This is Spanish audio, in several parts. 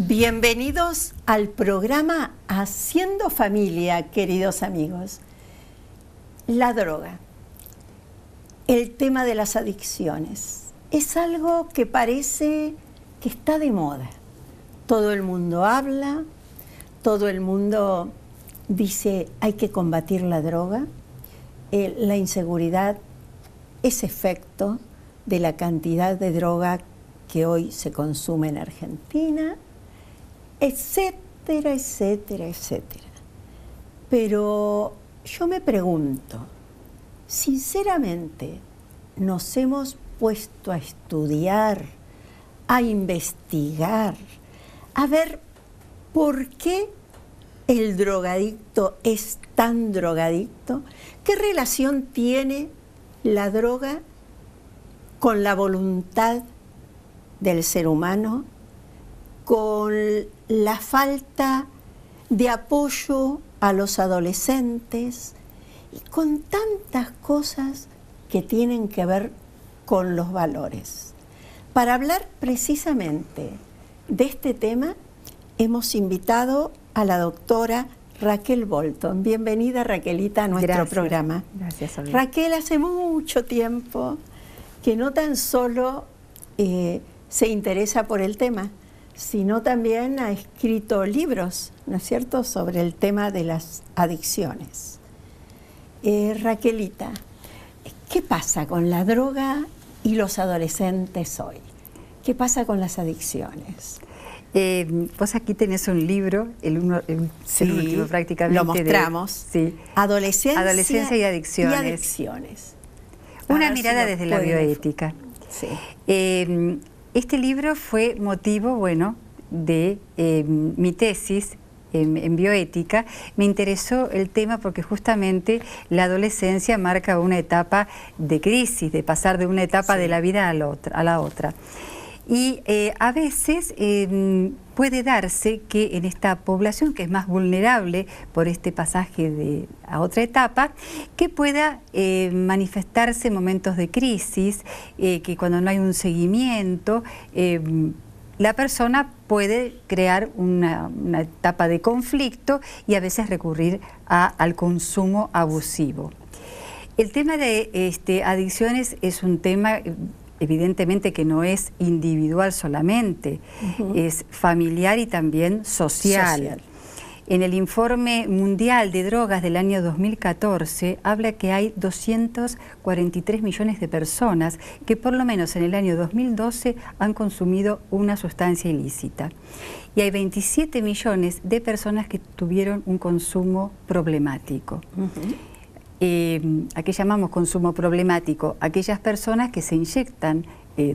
Bienvenidos al programa Haciendo Familia, queridos amigos. La droga, el tema de las adicciones, es algo que parece que está de moda. Todo el mundo habla, todo el mundo dice hay que combatir la droga. La inseguridad es efecto de la cantidad de droga que hoy se consume en Argentina, etcétera, etcétera, etcétera. Pero yo me pregunto, sinceramente, ¿nos hemos puesto a estudiar, a investigar, a ver por qué el drogadicto es tan drogadicto? ¿Qué relación tiene la droga con la voluntad del ser humano, con la falta de apoyo a los adolescentes y con tantas cosas que tienen que ver con los valores? Para hablar precisamente de este tema, hemos invitado a la doctora Raquel Bolton. Bienvenida, Raquelita, a nuestro programa. Gracias, Olga. Raquel hace mucho tiempo que no tan solo se interesa por el tema, sino también ha escrito libros, ¿no es cierto?, sobre el tema de las adicciones. Raquelita, ¿qué pasa con la droga y los adolescentes hoy? ¿Qué pasa con las adicciones? Vos aquí tenés un libro, el último prácticamente. Lo mostramos. Sí. Adolescencia y adicciones. Una mirada desde la bioética. Sí. Este libro fue motivo, bueno, de mi tesis en bioética. Me interesó el tema porque justamente la adolescencia marca una etapa de crisis, de pasar de una etapa de la vida a la otra. Y a veces puede darse que en esta población que es más vulnerable por este pasaje a otra etapa, que pueda manifestarse momentos de crisis, que cuando no hay un seguimiento, la persona puede crear una etapa de conflicto y a veces recurrir al consumo abusivo. El tema de adicciones es un tema evidentemente que no es individual solamente, es familiar y también social. En el informe mundial de drogas del año 2014 habla que hay 243 millones de personas que por lo menos en el año 2012 han consumido una sustancia ilícita. Y hay 27 millones de personas que tuvieron un consumo problemático. ¿A qué llamamos consumo problemático? Aquellas personas que se inyectan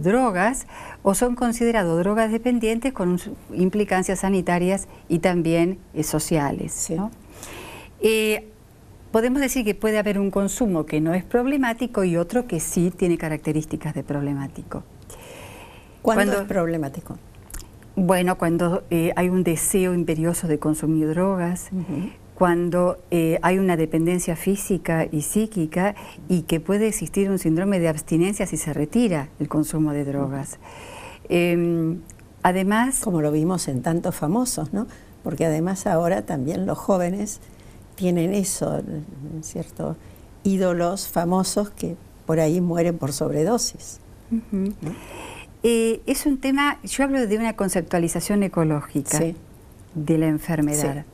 drogas o son considerados drogas dependientes con implicancias sanitarias y también sociales, sí, ¿no? Podemos decir que puede haber un consumo que no es problemático y otro que sí tiene características de problemático. ¿Cuándo es problemático? Bueno, cuando hay un deseo imperioso de consumir drogas, cuando hay una dependencia física y psíquica y que puede existir un síndrome de abstinencia si se retira el consumo de drogas. Además... Como lo vimos en tantos famosos, ¿no? Porque además ahora también los jóvenes tienen eso, ¿cierto? Ídolos famosos que por ahí mueren por sobredosis. ¿No? Es un tema, yo hablo de una conceptualización ecológica de la enfermedad.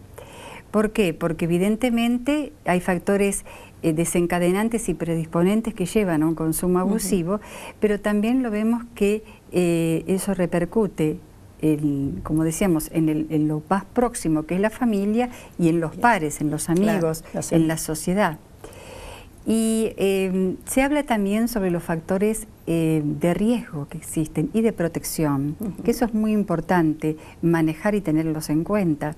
¿Por qué? Porque evidentemente hay factores desencadenantes y predisponentes que llevan a un consumo abusivo, pero también lo vemos que eso repercute, como decíamos, en lo más próximo que es la familia y en los pares, en los amigos, en la sociedad. Y se habla también sobre los factores de riesgo que existen y de protección, que eso es muy importante, manejar y tenerlos en cuenta.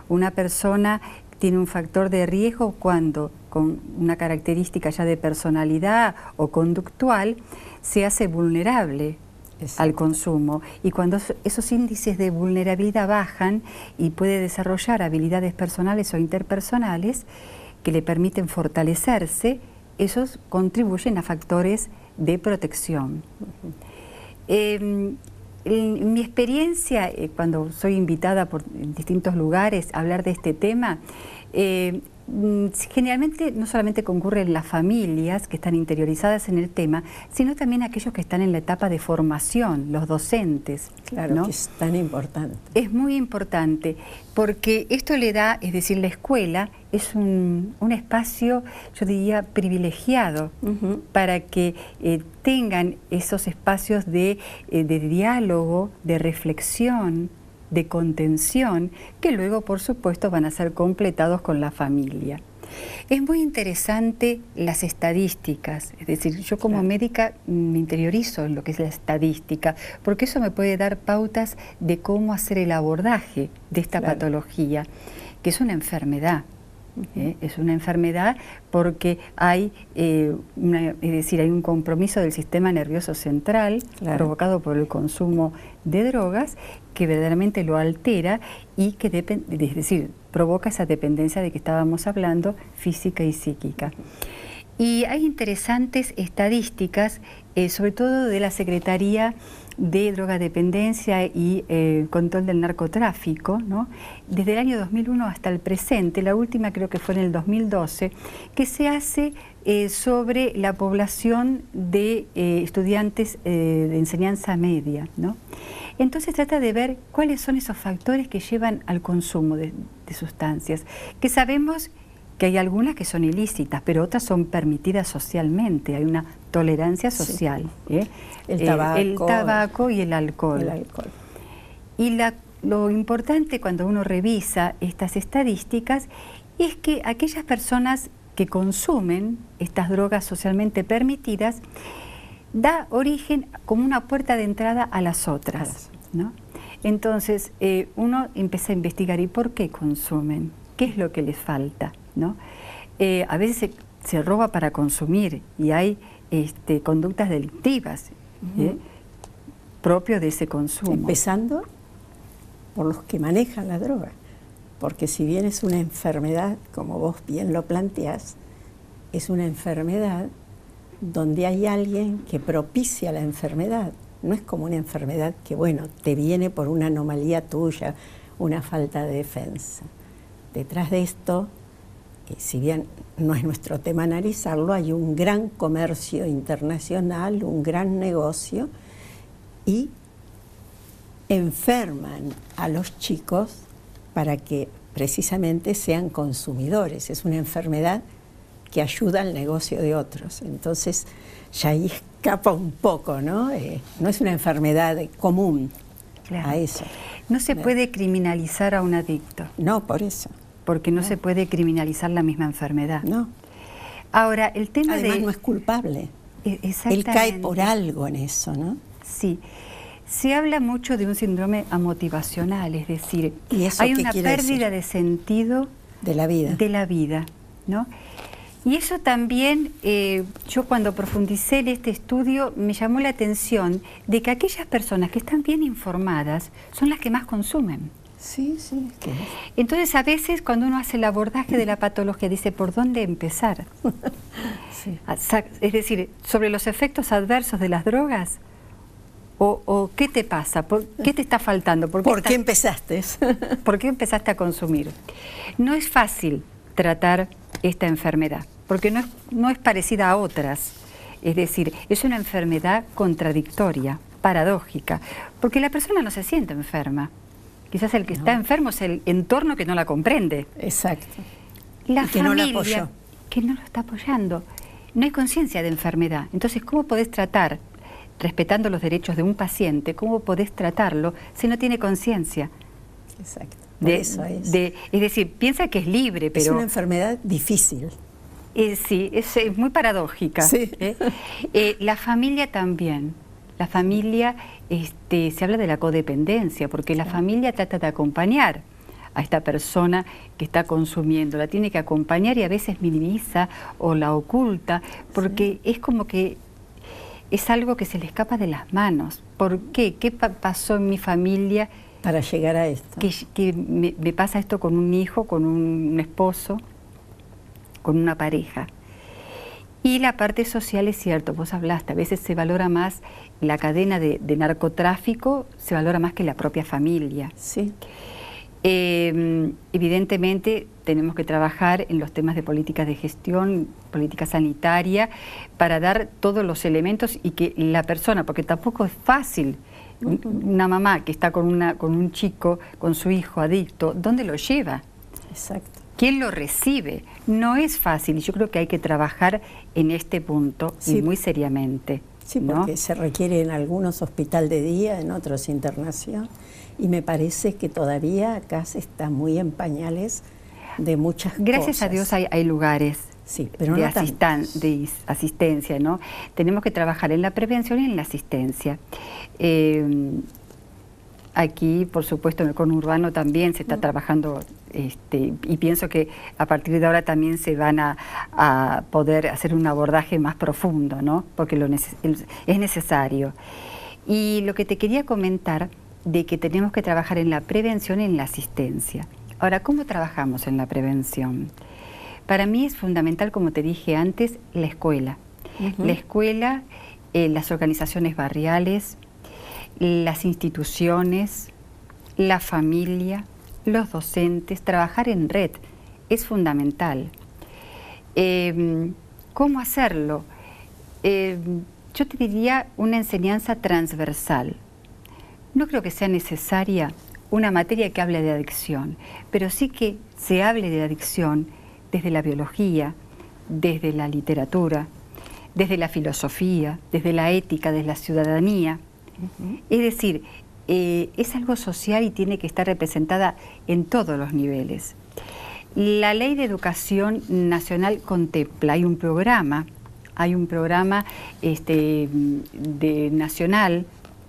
Una persona tiene un factor de riesgo cuando, con una característica ya de personalidad o conductual, se hace vulnerable al consumo. Y cuando esos índices de vulnerabilidad bajan y puede desarrollar habilidades personales o interpersonales que le permiten fortalecerse, esos contribuyen a factores de protección. en mi experiencia, cuando soy invitada por distintos lugares a hablar de este tema, generalmente no solamente concurren las familias que están interiorizadas en el tema, sino también aquellos que están en la etapa de formación, los docentes. Claro, ¿no? que es tan importante. Es muy importante, porque esto le da, es decir, la escuela es un espacio, yo diría, privilegiado para que tengan esos espacios de diálogo, de reflexión, de contención, que luego, por supuesto, van a ser completados con la familia. Es muy interesante las estadísticas, es decir, yo como médica me interiorizo en lo que es la estadística, porque eso me puede dar pautas de cómo hacer el abordaje de esta patología, que es una enfermedad. Es una enfermedad porque hay, es decir, hay un compromiso del sistema nervioso central provocado por el consumo de drogas que verdaderamente lo altera y que es decir, provoca esa dependencia de que estábamos hablando, física y psíquica. Y hay interesantes estadísticas, sobre todo de la Secretaría de Drogadependencia y Control del Narcotráfico, ¿no? Desde el año 2001 hasta el presente, la última creo que fue en el 2012, que se hace sobre la población de estudiantes de enseñanza media, ¿no? Entonces trata de ver cuáles son esos factores que llevan al consumo de sustancias, que sabemos que hay algunas que son ilícitas, pero otras son permitidas socialmente, hay una tolerancia social. El tabaco y el alcohol. Y lo importante cuando uno revisa estas estadísticas es que aquellas personas que consumen estas drogas socialmente permitidas da origen como una puerta de entrada a las otras, ¿no? Entonces uno empieza a investigar ¿y por qué consumen? ¿Qué es lo que les falta? ¿No? A veces se roba para consumir y hay conductas delictivas propias de ese consumo. Empezando por los que manejan la droga, porque si bien es una enfermedad, como vos bien lo planteás, es una enfermedad donde hay alguien que propicia la enfermedad. No es como una enfermedad que, bueno, te viene por una anomalía tuya, una falta de defensa. Detrás de esto, si bien no es nuestro tema analizarlo, hay un gran comercio internacional, un gran negocio, y enferman a los chicos para que precisamente sean consumidores. Es una enfermedad que ayuda al negocio de otros. Entonces ya ahí escapa un poco, ¿no? No es una enfermedad común a eso. No se puede criminalizar a un adicto. No, por eso. Porque no se puede criminalizar la misma enfermedad. No. Ahora, el tema además no es culpable. Exactamente. Él cae por algo en eso, ¿no? Sí. Se habla mucho de un síndrome amotivacional, es decir, hay una pérdida de sentido de la vida, ¿no? Y eso también, yo cuando profundicé en este estudio, me llamó la atención de que aquellas personas que están bien informadas son las que más consumen. Sí, sí. Entonces, a veces, cuando uno hace el abordaje de la patología, dice, ¿por dónde empezar? Sí. Es decir, sobre los efectos adversos de las drogas, o ¿qué te pasa? ¿Qué te está faltando? ¿Por qué empezaste? ¿Por qué empezaste a consumir? No es fácil tratar esta enfermedad, porque no es parecida a otras. Es decir, es una enfermedad contradictoria, paradójica, porque la persona no se siente enferma. Quizás el que está enfermo es el entorno que no la comprende. Exacto. La que familia no la apoyó. Que no lo está apoyando. No hay conciencia de enfermedad. Entonces, ¿cómo podés tratar, respetando los derechos de un paciente, cómo podés tratarlo si no tiene conciencia? Exacto. Eso es. Es decir, piensa que es libre, pero... Es una enfermedad difícil. Sí, es muy paradójica. Sí. La familia también. La familia, se habla de la codependencia, porque la familia trata de acompañar a esta persona que está consumiendo, la tiene que acompañar y a veces minimiza o la oculta, porque es como que es algo que se le escapa de las manos. ¿Por qué? ¿Qué pasó en mi familia? Para llegar a esto. Que me pasa esto con un hijo, con un esposo, con una pareja. Y la parte social es cierto, vos hablaste, a veces se valora más la cadena de narcotráfico, se valora más que la propia familia. Sí. Evidentemente tenemos que trabajar en los temas de políticas de gestión, política sanitaria, para dar todos los elementos y que la persona, porque tampoco es fácil, una mamá que está con un chico, con su hijo adicto, ¿dónde lo lleva? Exacto. ¿Quién lo recibe? No es fácil y yo creo que hay que trabajar en este punto y muy seriamente. Sí, porque se requiere en algunos hospital de día, en otros internación, y me parece que todavía acá se está muy en pañales de muchas cosas. Gracias a Dios hay lugares pero de asistencia, ¿no? Tenemos que trabajar en la prevención y en la asistencia. Aquí, por supuesto, en el conurbano también se está trabajando, y pienso que a partir de ahora también se van a poder hacer un abordaje más profundo, ¿no? Porque es necesario. Y lo que te quería comentar, de que tenemos que trabajar en la prevención y en la asistencia. Ahora, ¿cómo trabajamos en la prevención? Para mí es fundamental, como te dije antes, la escuela. La escuela, las organizaciones barriales, las instituciones, la familia, los docentes, trabajar en red es fundamental. ¿Cómo hacerlo? Yo te diría una enseñanza transversal. No creo que sea necesaria una materia que hable de adicción, pero sí que se hable de adicción desde la biología, desde la literatura, desde la filosofía, desde la ética, desde la ciudadanía. Es decir, es algo social y tiene que estar representada en todos los niveles. La Ley de Educación Nacional contempla, hay un programa nacional,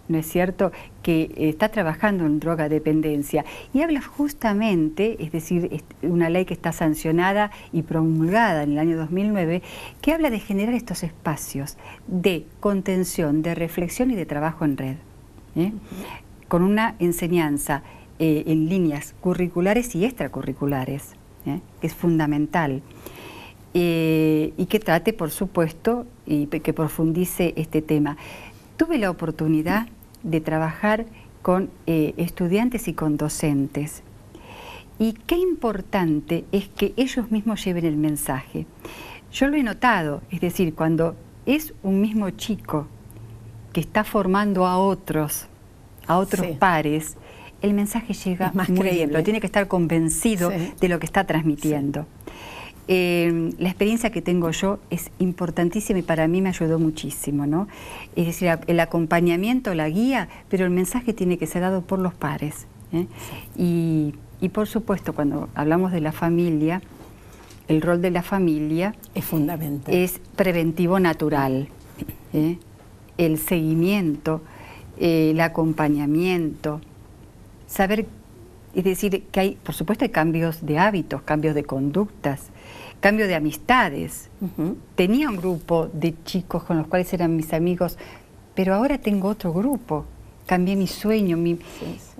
¿no es cierto?, que está trabajando en drogadependencia y habla justamente, es decir, una ley que está sancionada y promulgada en el año 2009, que habla de generar estos espacios de contención, de reflexión y de trabajo en red, con una enseñanza en líneas curriculares y extracurriculares, que es fundamental. Y que trate, por supuesto, y que profundice este tema. Tuve la oportunidad de trabajar con estudiantes y con docentes. Y qué importante es que ellos mismos lleven el mensaje. Yo lo he notado, es decir, cuando es un mismo chico que está formando a otros pares, el mensaje llega muy bien, pero tiene que estar convencido de lo que está transmitiendo. La experiencia que tengo yo es importantísima y para mí me ayudó muchísimo, ¿no? Es decir, el acompañamiento, la guía, pero el mensaje tiene que ser dado por los pares, y por supuesto, cuando hablamos de la familia, el rol de la familia es fundamental. Es preventivo natural, el seguimiento, el acompañamiento, saber, es decir, que hay, por supuesto, hay cambios de hábitos, cambios de conductas, cambio de amistades. Tenía un grupo de chicos con los cuales eran mis amigos, pero ahora tengo otro grupo. Cambié mi sueño,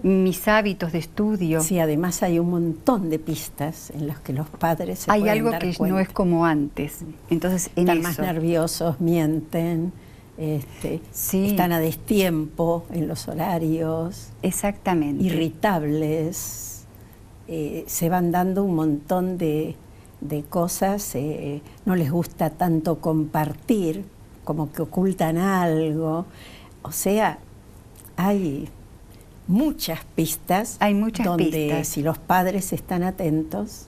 mis hábitos de estudio. Sí, además hay un montón de pistas en las que los padres se pueden dar cuenta. Hay algo que no es como antes. Entonces, están más nerviosos, mienten, están a destiempo en los horarios. Exactamente. Irritables. Se van dando un montón de cosas, no les gusta tanto compartir, como que ocultan algo. O sea, hay muchas pistas. Hay muchas donde pistas. Si los padres están atentos,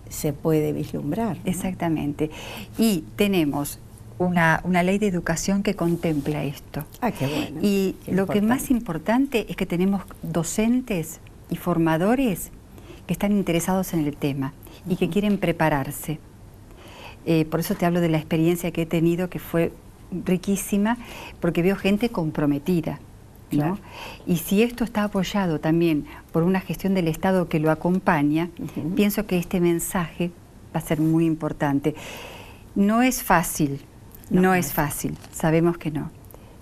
se puede vislumbrar, ¿no? Exactamente. Y tenemos una ley de educación que contempla esto. Ah, qué bueno. Y lo que más importante es que tenemos docentes y formadores que están interesados en el tema y que quieren prepararse. Por eso te hablo de la experiencia que he tenido, que fue riquísima, porque veo gente comprometida, ¿no? Claro. Y si esto está apoyado también por una gestión del Estado que lo acompaña, pienso que este mensaje va a ser muy importante. No es fácil, no es fácil, sabemos que no.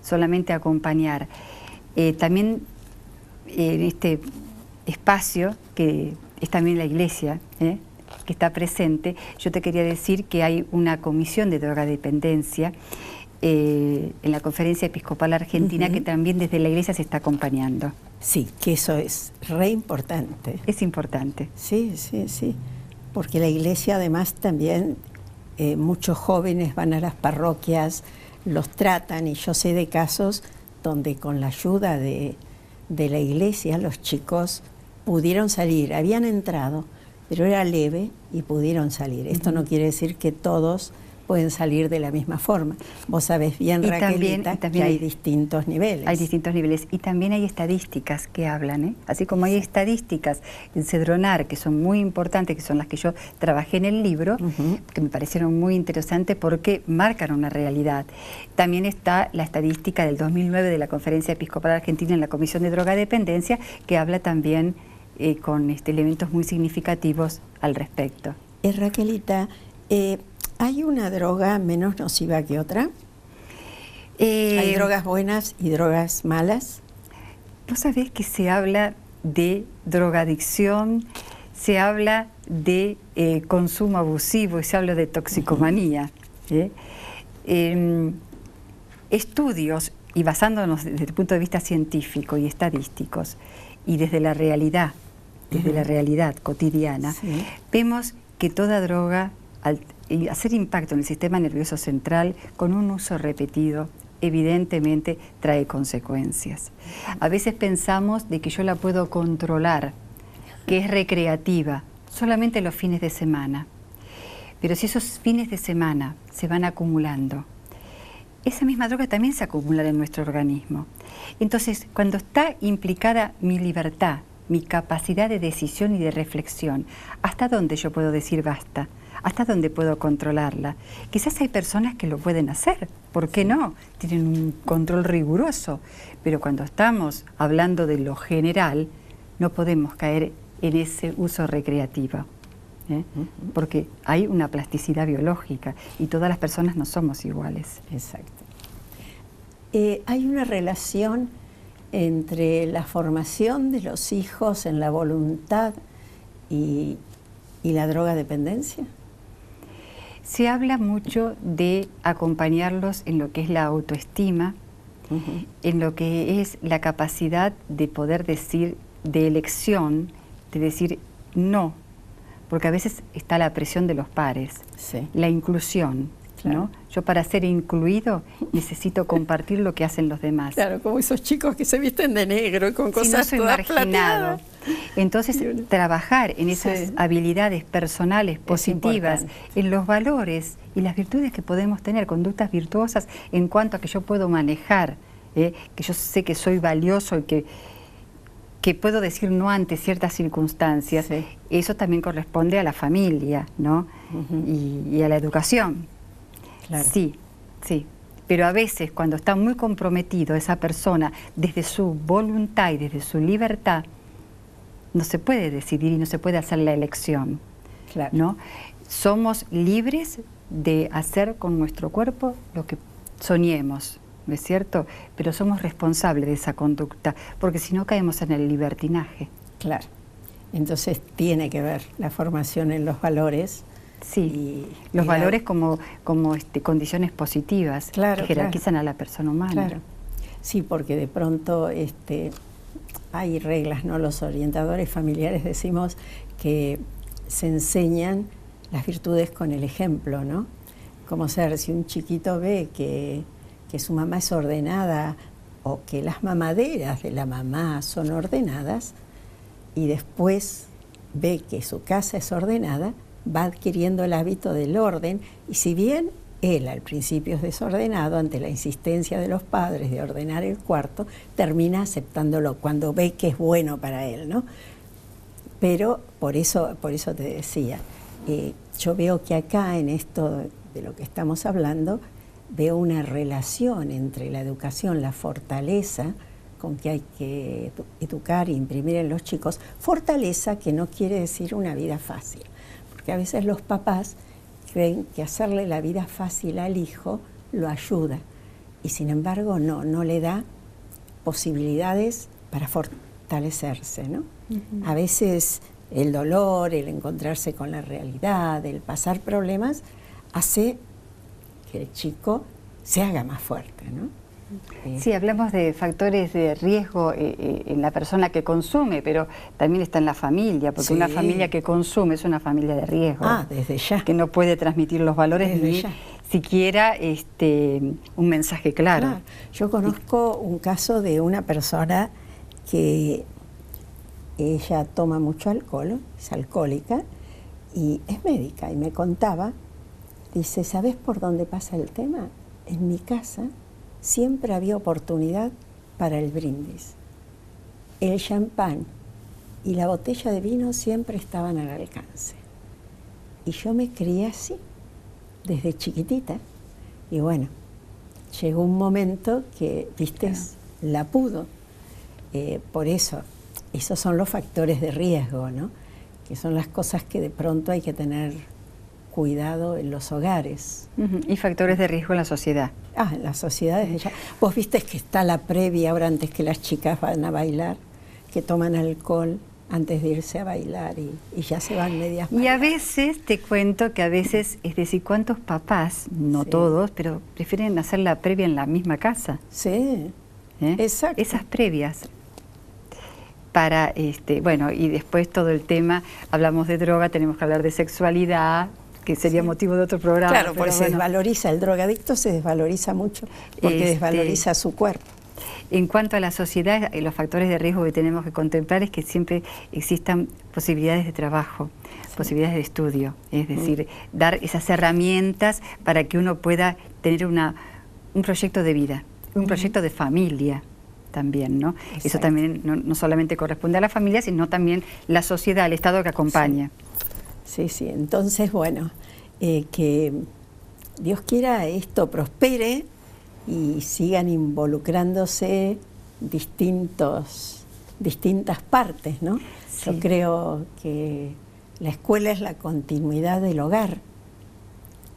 Solamente acompañar. También en este espacio, que es también la iglesia, que está presente, yo te quería decir que hay una comisión de drogadependencia en la Conferencia Episcopal Argentina que también desde la Iglesia se está acompañando. Sí, que eso es re importante. Es importante. Sí, sí, sí. Porque la Iglesia además también, muchos jóvenes van a las parroquias, los tratan, y yo sé de casos donde con la ayuda de la Iglesia los chicos pudieron salir, habían entrado, pero era leve y pudieron salir. Esto no quiere decir que todos pueden salir de la misma forma. Vos sabés bien, Raquelita, que hay distintos niveles. Hay distintos niveles y también hay estadísticas que hablan, así como hay estadísticas en Cedronar que son muy importantes, que son las que yo trabajé en el libro, que me parecieron muy interesantes porque marcan una realidad. También está la estadística del 2009 de la Conferencia Episcopal Argentina en la Comisión de Drogadependencia, que habla también con elementos muy significativos al respecto. Raquelita, ¿hay una droga menos nociva que otra? ¿Hay drogas buenas y drogas malas? Vos sabés que se habla de drogadicción, se habla de consumo abusivo y se habla de toxicomanía. Estudios, y basándonos desde el punto de vista científico y estadísticos, y desde la realidad cotidiana, vemos que toda droga, al hacer impacto en el sistema nervioso central con un uso repetido, evidentemente trae consecuencias. A veces pensamos de que yo la puedo controlar, que es recreativa, solamente los fines de semana. Pero si esos fines de semana se van acumulando, esa misma droga también se acumula en nuestro organismo. Entonces, cuando está implicada mi libertad, mi capacidad de decisión y de reflexión, ¿hasta dónde yo puedo decir basta? ¿Hasta dónde puedo controlarla? Quizás hay personas que lo pueden hacer, ¿por qué no? Tienen un control riguroso, pero cuando estamos hablando de lo general, no podemos caer en ese uso recreativo, porque hay una plasticidad biológica y todas las personas no somos iguales. Exacto. Hay una relación entre la formación de los hijos en la voluntad y la drogadependencia. Se habla mucho de acompañarlos en lo que es la autoestima, en lo que es la capacidad de poder decir, de elección, de decir no, porque a veces está la presión de los pares, la inclusión, ¿no? Yo para ser incluido necesito compartir lo que hacen los demás. Claro, como esos chicos que se visten de negro y con cosas si no soy marginado. Entonces, trabajar en esas habilidades personales positivas, en los valores y las virtudes que podemos tener, conductas virtuosas en cuanto a que yo puedo manejar, que yo sé que soy valioso y que puedo decir no ante ciertas circunstancias, eso también corresponde a la familia, ¿no? Y a la educación. Claro. Sí, sí. Pero a veces cuando está muy comprometido esa persona desde su voluntad y desde su libertad, no se puede decidir y no se puede hacer la elección. Claro. ¿No? Somos libres de hacer con nuestro cuerpo lo que soñemos, ¿no es cierto? Pero somos responsables de esa conducta, porque si no caemos en el libertinaje. Claro. Entonces tiene que ver la formación en los valores. Sí, los valores como condiciones positivas que jerarquizan a la persona humana. Claro. Sí, porque de pronto hay reglas, ¿no? Los orientadores familiares decimos que se enseñan las virtudes con el ejemplo, ¿no? Como ser, si un chiquito ve que su mamá es ordenada o que las mamaderas de la mamá son ordenadas y después ve que su casa es ordenada, va adquiriendo el hábito del orden y si bien él al principio es desordenado ante la insistencia de los padres de ordenar el cuarto, termina aceptándolo cuando ve que es bueno para él, ¿no? Pero por eso te decía, yo veo que acá en esto de lo que estamos hablando, veo una relación entre la educación, la fortaleza con que hay que educar e imprimir en los chicos, fortaleza que no quiere decir una vida fácil. Que a veces los papás creen que hacerle la vida fácil al hijo lo ayuda y sin embargo no le da posibilidades para fortalecerse, ¿no? A veces el dolor, el encontrarse con la realidad, el pasar problemas, hace que el chico se haga más fuerte, ¿no? Sí, hablamos de factores de riesgo en la persona que consume, pero también está en la familia, porque una familia que consume es una familia de riesgo. Desde ya. Que no puede transmitir los valores desde ni ya. siquiera un mensaje claro. Yo conozco un caso de una persona que ella toma mucho alcohol, es alcohólica y es médica, y me contaba, dice, ¿sabes por dónde pasa el tema? En mi casa siempre había oportunidad para el brindis. El champán y la botella de vino siempre estaban al alcance. Y yo me crié así, desde chiquitita. Y bueno, llegó un momento que, viste, la pudo. Por eso, esos son los factores de riesgo, ¿no? Que son las cosas que de pronto hay que tener cuidado en los hogares. Y factores de riesgo en la sociedad. En las sociedades ya. Vos viste que está la previa ahora antes que las chicas van a bailar, que toman alcohol antes de irse a bailar y ya se van medias bailar. Y a veces, te cuento que a veces, es decir, ¿cuántos papás, no todos, pero prefieren hacer la previa en la misma casa? Sí, exacto. Esas previas. Para, bueno, y después todo el tema, hablamos de droga, tenemos que hablar de sexualidad, que sería motivo de otro programa. Claro, porque se desvaloriza, el drogadicto se desvaloriza mucho, porque desvaloriza su cuerpo. En cuanto a la sociedad, los factores de riesgo que tenemos que contemplar es que siempre existan posibilidades de trabajo, posibilidades de estudio, es decir, dar esas herramientas para que uno pueda tener un proyecto de vida, un proyecto de familia también, ¿no? Exacto. Eso también no solamente corresponde a la familia, sino también la sociedad, el Estado que acompaña. Sí, entonces, bueno, que Dios quiera esto prospere y sigan involucrándose distintas partes, ¿no? Sí. Yo creo que la escuela es la continuidad del hogar.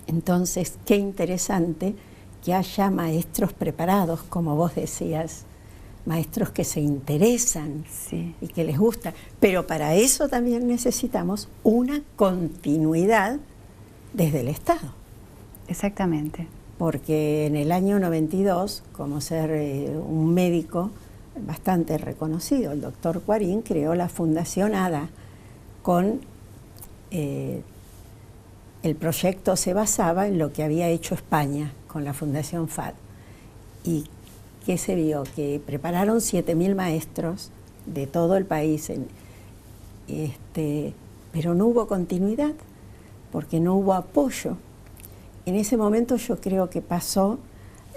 Entonces, qué interesante que haya maestros preparados, como vos decías, maestros que se interesan y que les gusta. Pero para eso también necesitamos una continuidad desde el Estado. Exactamente. Porque en el año 92, como ser un médico bastante reconocido, el doctor Cuarín creó la Fundación ADA con... el proyecto se basaba en lo que había hecho España con la Fundación FAD. Y ¿qué se vio? Que prepararon 7.000 maestros de todo el país, pero no hubo continuidad, porque no hubo apoyo. En ese momento yo creo que pasó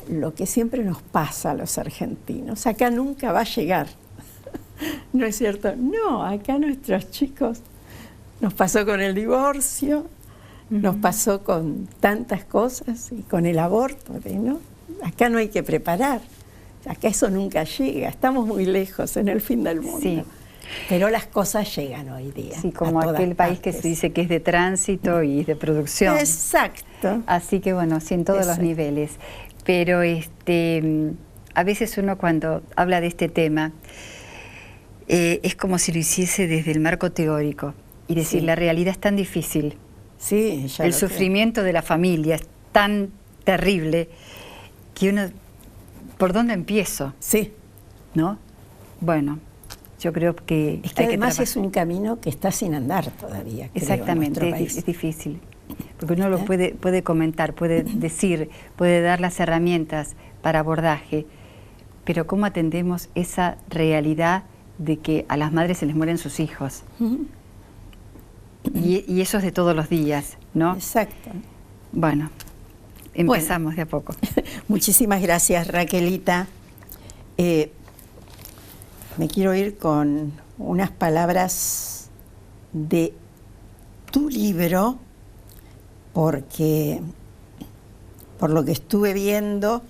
lo que siempre nos pasa a los argentinos. Acá nunca va a llegar, ¿no es cierto? No, acá nuestros chicos, nos pasó con el divorcio, nos pasó con tantas cosas y con el aborto, ¿no? Acá no hay que preparar. Acá eso nunca llega, estamos muy lejos en el fin del mundo. Sí. Pero las cosas llegan hoy día. Sí, como aquel país que se dice que es de tránsito y de producción. Exacto. Así que bueno, sí, en todos los niveles. Pero a veces uno cuando habla de este tema, es como si lo hiciese desde el marco teórico. Y decir, la realidad es tan difícil. Sí, ya el sufrimiento de la familia es tan terrible que uno... ¿Por dónde empiezo? Sí. ¿No? Bueno, yo creo que... Es que además es un camino que está sin andar todavía. Exactamente, creo, es difícil. Porque uno lo puede comentar, puede decir, puede dar las herramientas para abordaje, pero ¿cómo atendemos esa realidad de que a las madres se les mueren sus hijos? Y eso es de todos los días, ¿no? Exacto. Bueno, empezamos de a poco. Muchísimas gracias, Raquelita. Me quiero ir con unas palabras de tu libro, porque por lo que estuve viendo,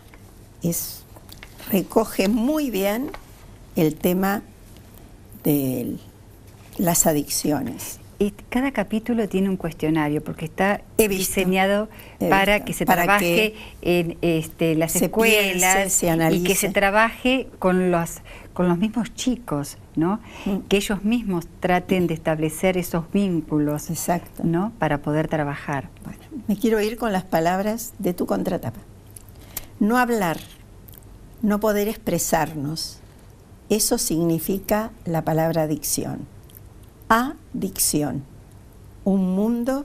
recoge muy bien el tema de las adicciones. cada capítulo tiene un cuestionario, porque está diseñado He para visto. que se Para trabaje en las se escuelas piense, se analice. y que se trabaje con los mismos chicos, ¿no? Que ellos mismos traten de establecer esos vínculos, Exacto. ¿no? Para poder trabajar. Bueno, me quiero ir con las palabras de tu contratapa. No hablar, no poder expresarnos, eso significa la palabra adicción. Adicción, un mundo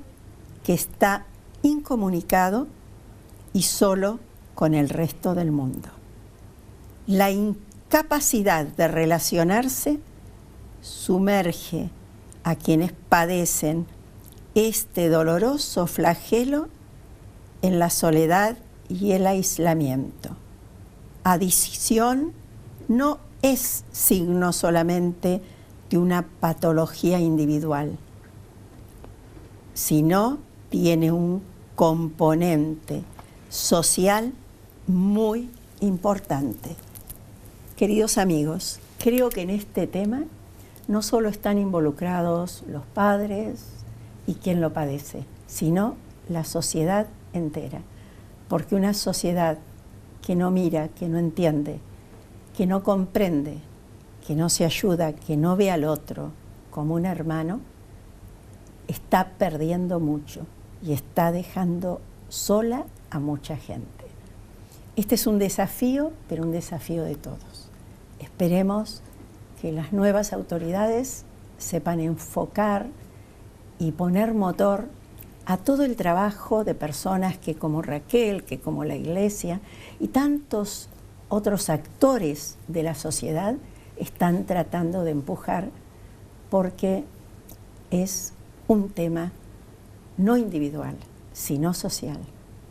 que está incomunicado y solo con el resto del mundo. La incapacidad de relacionarse sumerge a quienes padecen este doloroso flagelo en la soledad y el aislamiento. Adicción no es signo solamente de una patología individual, sino tiene un componente social muy importante. Queridos amigos, creo que en este tema no solo están involucrados los padres y quien lo padece, sino la sociedad entera. Porque una sociedad que no mira, que no entiende, que no comprende, que no se ayuda, que no ve al otro como un hermano, está perdiendo mucho y está dejando sola a mucha gente. Este es un desafío, pero un desafío de todos. Esperemos que las nuevas autoridades sepan enfocar y poner motor a todo el trabajo de personas que como Raquel, que como la Iglesia y tantos otros actores de la sociedad están tratando de empujar, porque es un tema no individual, sino social,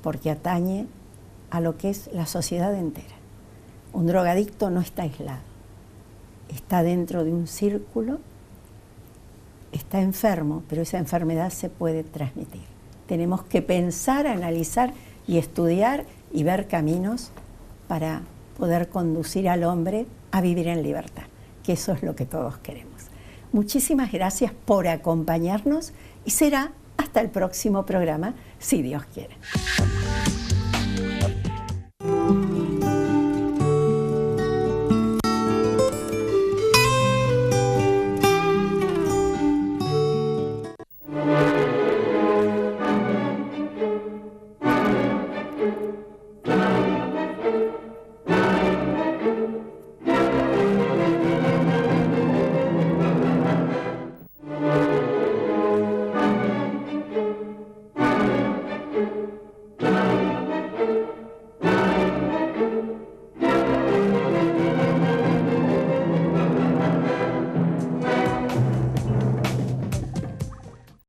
porque atañe a lo que es la sociedad entera. Un drogadicto no está aislado, está dentro de un círculo, está enfermo, pero esa enfermedad se puede transmitir. Tenemos que pensar, analizar y estudiar y ver caminos para poder conducir al hombre a vivir en libertad, que eso es lo que todos queremos. Muchísimas gracias por acompañarnos y será hasta el próximo programa, si Dios quiere.